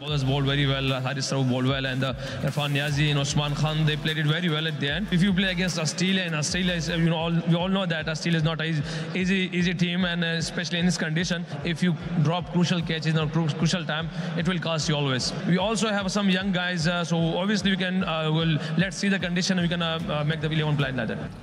Bowlers bowled very well. Haris Rauf bowled well, and Irfan Niazi and Osman Khan, they played it very well at the end. If you play against Australia, and Australia is, we all know that Australia is not an easy team, and especially in this condition, if you drop crucial catches in a crucial time, it will cost you always. We also have some young guys, so obviously we can let's see the condition, and we can make the 11 plan like that.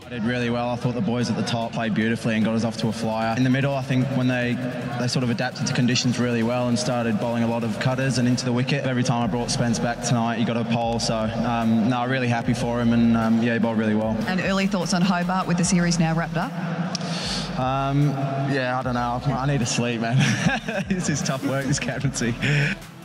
I did really well. I thought the boys at the top played beautifully and got us off to a flyer. In the middle, I think when they sort of adapted to conditions really well and started bowling a lot of cutters and into the wicket. Every time I brought Spence back tonight, he got a pole. So, no, really happy for him, and yeah, he bowled really well. And early thoughts on Hobart with the series now wrapped up? Yeah, I don't know. I need to sleep, man. This is tough work, this captaincy.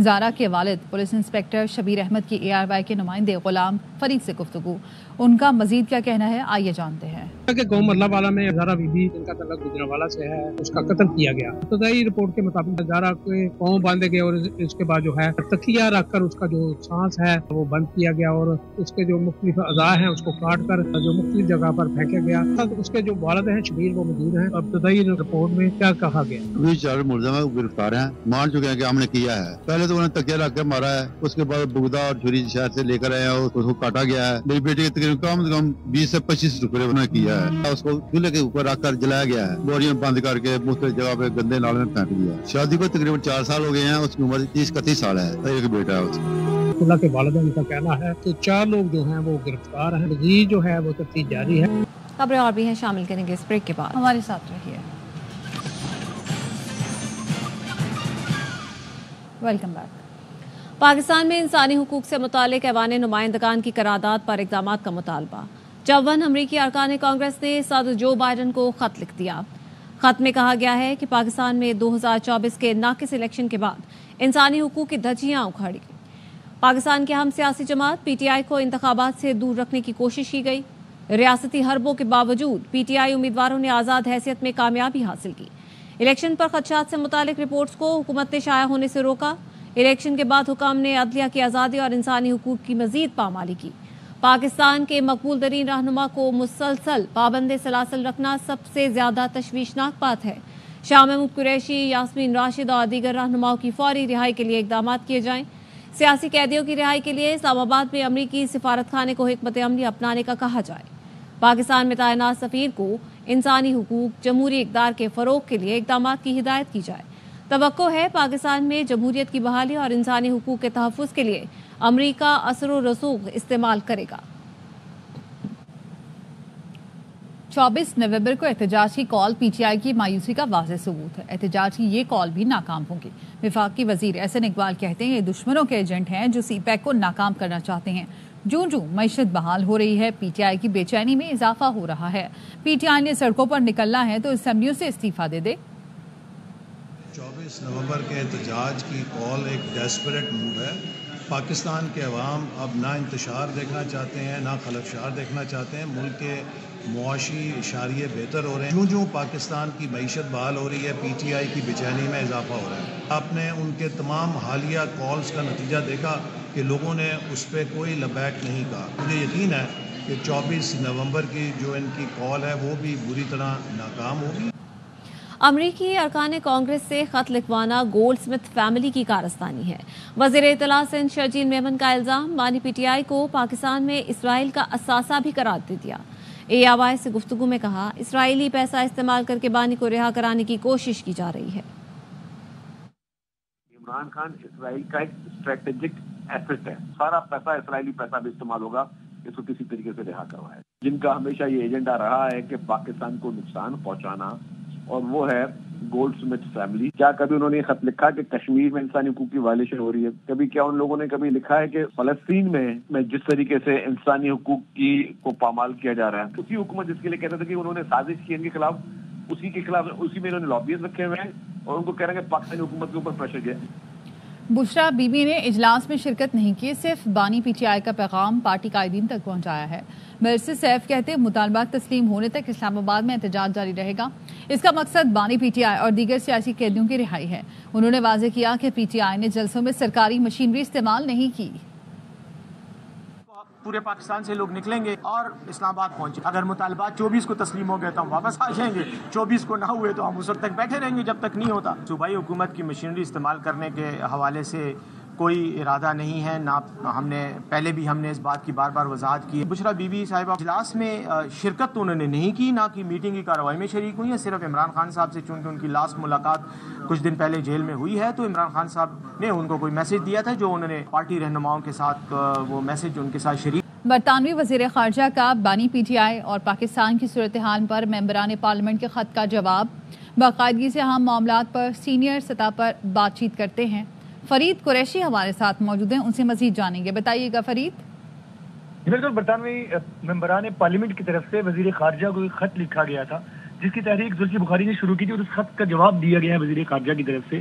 زارا کے والد police inspector Shabbir Ahmad کی ARY کے نمائندے غلام فرید سے گفتگو، ان کا مزید کیا کہنا ہے آئیے جانتے ہیں۔ کہ قوم مرلا والا میں زارا بی بی جن کا تعلق گجرانوالہ سے ہے اس کا قتل کیا گیا۔ ابتدائی رپورٹ کے مطابق زارا کے پاؤں باندھے گئے اور اس کے بعد جو ہے تکیہ رکھ کر اس کا جو سانس ہے وہ بند کیا گیا اور اس کے جو مختلف اعضاء ہیں اس کو کاٹ کر جو مختلف جگہ پر پھینکا گیا۔ اس کے جو والد ہیں شبیر وہ موجود ہیں۔ ابتدائی رپورٹ میں کیا کہا گیا؟ ابھی 4 ملزم گرفتار ہیں، مان چکے ہیں کہ ہم نے کیا ہے۔ پہلے تو انہیں تکیہ رکھ کر مارا ہے، اس کے بعد بگدا اور چھری شہر سے لے کر آئے ہیں، اس کو کاٹا گیا ہے۔ میری بیٹی کے تقریباً کم سے کم 20 سے 25 ٹکڑے انہوں نے کیا ہے۔ اس کو چولہے کے اوپر رکھ کر جلایا گیا ہے، بوریاں بند کر کے مختلف جگہ پہ گندے نالے میں پھینک دیا۔ شادی کو تقریباً 4 سال ہو گئے ہیں، اس کی عمر 30-31 سال ہے، ایک بیٹا ہے اس کا۔ اللہ کے والدین کا کہنا ہے کہ 4 لوگ جو ہیں وہ گرفتار ہیں، مزید جو ہے وہ تفتیش جاری ہے۔ خبریں اور بھی ہیں، شامل کریں گے اس بریک کے بعد، ہمارے ساتھ رہیے۔ Welcome back. پاکستان میں انسانی حقوق سے متعلق ایوان نمائندگان کی قرارداد پر اقدامات کا مطالبہ۔ 54 امریکی ارکان کانگریس نے صدر جو بائیڈن کو خط لکھ دیا۔ خط میں کہا گیا ہے کہ پاکستان میں 2024 کے ناقص الیکشن کے بعد انسانی حقوق کی دھجیاں اکھاڑی گئی۔ پاکستان کی اہم سیاسی جماعت PTI کو انتخابات سے دور رکھنے کی کوشش کی گئی۔ ریاستی حربوں کے باوجود PTI امیدواروں نے آزاد حیثیت میں کامیابی حاصل کی۔ الیکشن پر خدشات سے متعلق رپورٹس کو حکومت نے شائع ہونے سے روکا۔ الیکشن کے بعد حکام نے عدلیہ کی آزادی اور انسانی حقوق کی مزید پامالی کی۔ پاکستان کے مقبول ترین رہنما کو مسلسل پابند سلاسل رکھنا سب سے زیادہ تشویشناک بات ہے۔ شاہ محمود قریشی، یاسمین راشد اور دیگر رہنماؤں کی فوری رہائی کے لیے اقدامات کیے جائیں۔ سیاسی قیدیوں کی رہائی کے لیے اسلام آباد میں امریکی سفارت خانے کو حکمت عملی اپنانے کا کہا جائے۔ پاکستان میں تعینات سفیر کو انسانی حقوق جمہوری اقدار کے فروغ کے لیے اقدامات کی ہدایت کی جائے۔ توقع ہے پاکستان میں جمہوریت کی بحالی اور انسانی حقوق کے تحفظ کے لیے امریکہ اثر و رسوخ استعمال کرے گا۔ 24 نومبر کو احتجاج کی کال PTI کی مایوسی کا واضح ثبوت ہے۔ احتجاج کی یہ کال بھی ناکام ہوگی۔ وفاقی وزیر احسن اقبال کہتے ہیں یہ دشمنوں کے ایجنٹ ہیں جو CPAC کو ناکام کرنا چاہتے ہیں۔ جوں معیشت بحال ہو رہی ہے PTI کی بے چینی میں اضافہ ہو رہا ہے۔ PTI نے سڑکوں پر نکلنا ہے تو اسمبلیوں سے استعفیٰ دے دے۔ 24 نومبر کے احتجاج کی کال ایک ڈیسپریٹ موو ہے۔ پاکستان کے عوام اب نہ انتشار دیکھنا چاہتے ہیں، نہ خلفشار دیکھنا چاہتے ہیں۔ ملک کے معاشی اشاریے بہتر ہو رہے ہیں۔ جوں پاکستان کی معیشت بحال ہو رہی ہے PTI کی بے چینی میں اضافہ ہو رہا ہے۔ آپ نے ان کے تمام حالیہ کالز کا نتیجہ دیکھا کہ لوگوں نے اس پہ کوئی لبیک نہیں کہا۔ مجھے یقین ہے کہ 24 نومبر کی جو ان کی کال ہے وہ بھی بری طرح ناکام ہوگی۔ امریکی ارکان کانگریس سے خط لکھوانا گولڈ سمتھ فیملی کی کارستانی ہے۔ وزیر اطلاع سندھ شرجیل میمن کا الزام، بانی PTI کو پاکستان میں اسرائیل کا اثاثہ بھی قرار دے دیا۔ ARY سے گفتگو میں کہا اسرائیلی پیسہ استعمال کر کے بانی کو رہا کرانے کی کوشش کی جا رہی ہے۔ عمران خان اسرائیل کا ایک اسٹریٹجک ایسٹ ہے، سارا پیسہ اسرائیلی پیسہ بھی استعمال ہوگا اس کو کسی طریقے سے رہا کروائے، جن کا ہمیشہ یہ ایجنڈا رہا ہے کہ پاکستان کو نقصان پہنچانا، اور وہ ہے گولڈ سمتھ فیملی۔ کیا کبھی انہوں نے یہ خط لکھا کہ کشمیر میں انسانی حقوق کی وائلیشن ہو رہی ہے؟ کبھی کیا ان لوگوں نے کبھی لکھا ہے کہ فلسطین میں جس طریقے سے انسانی حقوق کی کو پامال کیا جا رہا ہے، اسی حکومت جس کے لیے کہتے تھے کہ انہوں نے سازش کی ان کے خلاف، اسی کے خلاف اسی میں انہوں نے لابیز رکھے ہوئے ہیں اور ان کو کہہ رہے ہیں کہ پاکستانی حکومت کے اوپر پریشر کیا۔ بشرا بی بی نے اجلاس میں شرکت نہیں کی، صرف بانی PTI کا پیغام پارٹی قائدین تک پہنچایا ہے۔ مرسی سیف کہتے مطالبات تسلیم ہونے تک اسلام آباد میں احتجاج جاری رہے گا۔ اس کا مقصد بانی PTI اور دیگر سیاسی قیدیوں کی رہائی ہے۔ انہوں نے واضح کیا کہ PTI نے جلسوں میں سرکاری مشینری استعمال نہیں کی۔ پورے پاکستان سے لوگ نکلیں گے اور اسلام آباد پہنچے۔ اگر مطالبات 24 کو تسلیم ہو گئے تو ہم واپس آ جائیں گے، 24 کو نہ ہوئے تو ہم اس وقت تک بیٹھے رہیں گے جب تک نہیں ہوتا۔ صوبائی حکومت کی مشینری استعمال کرنے کے حوالے سے کوئی ارادہ نہیں ہے، نہ ہم نے پہلے بھی اس بات کی بار بار وضاحت کی۔ بشرا بی بی صاحبہ اجلاس میں شرکت تو انہوں نے نہیں کی، نہ کی میٹنگ کی کارروائی میں شریک ہوئی ہیں۔ صرف عمران خان صاحب سے چونکہ ان کی لاسٹ ملاقات کچھ دن پہلے جیل میں ہوئی ہے تو عمران خان صاحب نے ان کو کوئی میسج دیا تھا جو انہوں نے پارٹی رہنماؤں کے ساتھ وہ میسج ان کے ساتھ شریک۔ برطانوی وزیر خارجہ کا بانی PTI اور پاکستان کی صورتحال پر ممبران پارلیمنٹ کے خط کا جواب، باقاعدگی سے ہم معاملات پر سینئر سطح پر بات چیت کرتے ہیں۔ فرید قریشی ہمارے ساتھ موجود ہیں، ان سے مزید جانیں گے، بتائیے گا فرید۔ بالکل، برطانوی ممبران پارلیمنٹ کی طرف سے وزیر خارجہ کو ایک خط لکھا گیا تھا جس کی تحریک زلفی بخاری نے شروع کی تھی اور اس خط کا جواب دیا گیا ہے وزیر خارجہ کی طرف سے،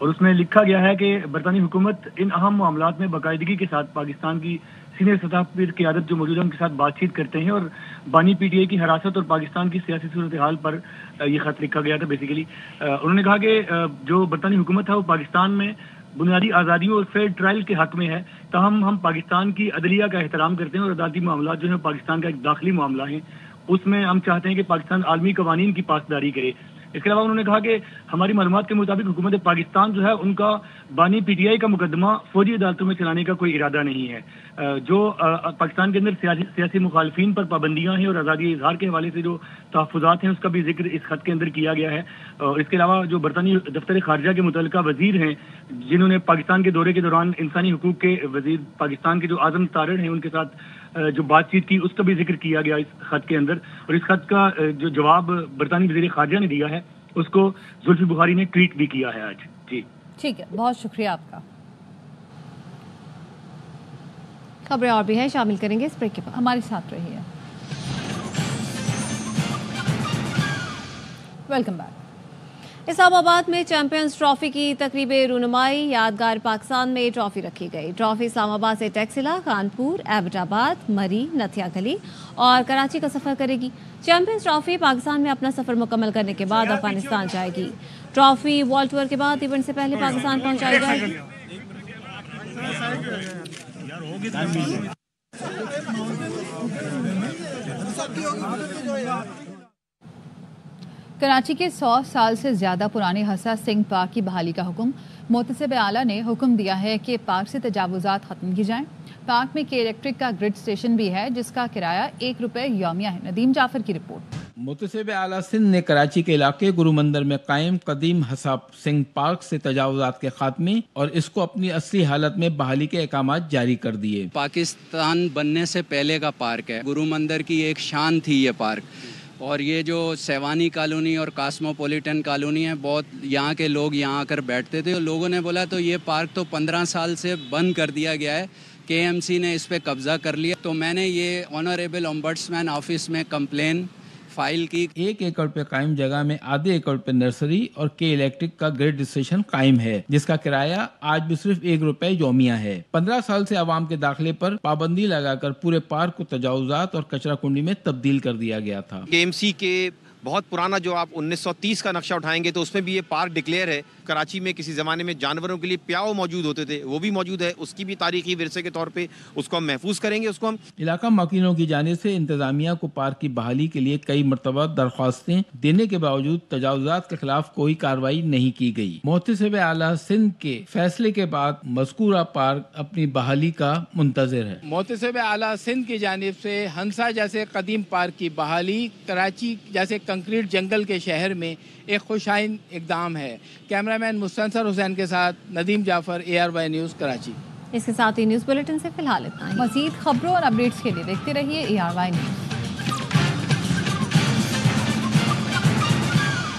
اور اس میں لکھا گیا ہے کہ برطانوی حکومت ان اہم معاملات میں باقاعدگی کے ساتھ پاکستان کی سینئر سطح پر قیادت جو موجود ہے ان کے ساتھ بات چیت کرتے ہیں، اور بانی پی ٹی آئی کی حراست اور پاکستان کی سیاسی صورتحال پر یہ خط لکھا گیا تھا. بیسیکلی انہوں نے کہا کہ جو برطانوی حکومت ہے وہ پاکستان میں بنیادی آزادیوں اور فیئر ٹرائل کے حق میں ہے، تاہم ہم پاکستان کی عدلیہ کا احترام کرتے ہیں اور عدالتی معاملات جو ہیں پاکستان کا ایک داخلی معاملہ ہیں، اس میں ہم چاہتے ہیں کہ پاکستان عالمی قوانین کی پاسداری کرے. اس کے علاوہ انہوں نے کہا کہ ہماری معلومات کے مطابق حکومت پاکستان جو ہے ان کا بانی پی ٹی آئی کا مقدمہ فوجی عدالتوں میں چلانے کا کوئی ارادہ نہیں ہے. جو پاکستان کے اندر سیاسی مخالفین پر پابندیاں ہیں اور آزادی اظہار کے حوالے سے جو تحفظات ہیں اس کا بھی ذکر اس خط کے اندر کیا گیا ہے. اور اس کے علاوہ جو برطانوی دفتر خارجہ کے متعلقہ وزیر ہیں جنہوں نے پاکستان کے دورے کے دوران انسانی حقوق کے وزیر پاکستان کے جو اعظم طارڑ ہیں ان کے ساتھ جو بات چیت کی، اس کا بھی ذکر کیا گیا اس خط کے اندر. اور اس خط کا جو جواب برطانوی وزیر خارجہ نے دیا ہے اس کو زلفی بخاری نے ٹویٹ بھی کیا ہے آج. جی ٹھیک ہے، بہت شکریہ آپ کا. خبریں اور بھی ہیں، شامل کریں گے اس بریک کے بعد. ہمارے ساتھ رہیے. Welcome back. اسلام آباد میں چیمپئنز ٹرافی کی تقریب رونمائی، یادگار پاکستان میں ٹرافی رکھی گئی. ٹرافی اسلام آباد سے ٹیکسلا، کانپور، ایبٹ آباد، مری، نتھیا گلی اور کراچی کا سفر کرے گی. چیمپئنز ٹرافی پاکستان میں اپنا سفر مکمل کرنے کے بعد افغانستان جائے گی. ٹرافی ورلڈ ٹور کے بعد ایونٹ سے پہلے پاکستان پہنچائی جائے گی. کراچی کے 100 سال سے زیادہ پرانے حسا سنگھ پارک کی بحالی کا حکم. محتسب اعلیٰ نے حکم دیا ہے کہ پارک سے تجاوزات ختم کی جائیں. پارک میں کے الیکٹرک کا گرڈ اسٹیشن بھی ہے جس کا کرایہ 1 روپے یومیہ ہے. ندیم جعفر کی رپورٹ. محتسب اعلیٰ سندھ نے کراچی کے علاقے گرو مندر میں قائم قدیم حسا سنگھ پارک سے تجاوزات کے خاتمے اور اس کو اپنی اصلی حالت میں بحالی کے احکامات جاری کر دیے. پاکستان بننے سے پہلے کا پارک ہے. گرو مندر کی ایک شان تھی یہ پارک، اور یہ جو سیوانی کالونی اور کاسموپولیٹن کالونی ہے، بہت یہاں کے لوگ یہاں آ کر بیٹھتے تھے. لوگوں نے بولا تو یہ پارک تو 15 سال سے بند کر دیا گیا ہے، کے ایم سی نے اس پہ قبضہ کر لیا. تو میں نے یہ آنریبل امبڈسمین آفس میں کمپلین فائل کی. 1 ایکڑ پہ قائم جگہ میں آدھے ایکڑ پہ نرسری اور کے الیکٹرک کا گریڈ اسٹیشن قائم ہے جس کا کرایہ آج بھی صرف 1 روپے یومیہ ہے. 15 سال سے عوام کے داخلے پر پابندی لگا کر پورے پارک کو تجاوزات اور کچرا کنڈی میں تبدیل کر دیا گیا تھا. کے ایم سی کے بہت پرانا جو آپ 1930 کا نقشہ اٹھائیں گے تو اس میں بھی یہ پارک ڈکلیئر ہے. کراچی میں کسی زمانے میں جانوروں کے لیے پیاؤ موجود ہوتے تھے، وہ بھی موجود ہے. اس کی بھی تاریخی ورثے کے طور پہ اس کو ہم محفوظ کریں گے. اس کو ہم علاقہ ماکینوں کی جانب سے انتظامیہ کو پارک کی بحالی کے لیے کئی مرتبہ درخواستیں دینے کے باوجود تجاوزات کے خلاف کوئی کارروائی نہیں کی گئی. محتسب اعلیٰ سندھ کے فیصلے کے بعد مذکورہ پارک اپنی بحالی کا منتظر ہے. محتسب اعلیٰ سندھ کی جانب سے ہنسا جیسے قدیم پارک کی بحالی کراچی جیسے کنکریٹ جنگل کے شہر میں ایک خوشائن اقدام ہے. کیمرامین مستنصر حسین کے ساتھ ندیم جعفر، ARY نیوز کراچی. اس کے ساتھ ہی نیوز بلیٹن سے فی الحال اتنا ہی. مزید خبروں اور اپڈیٹس کے لیے دیکھتے رہیے ARY نیوز.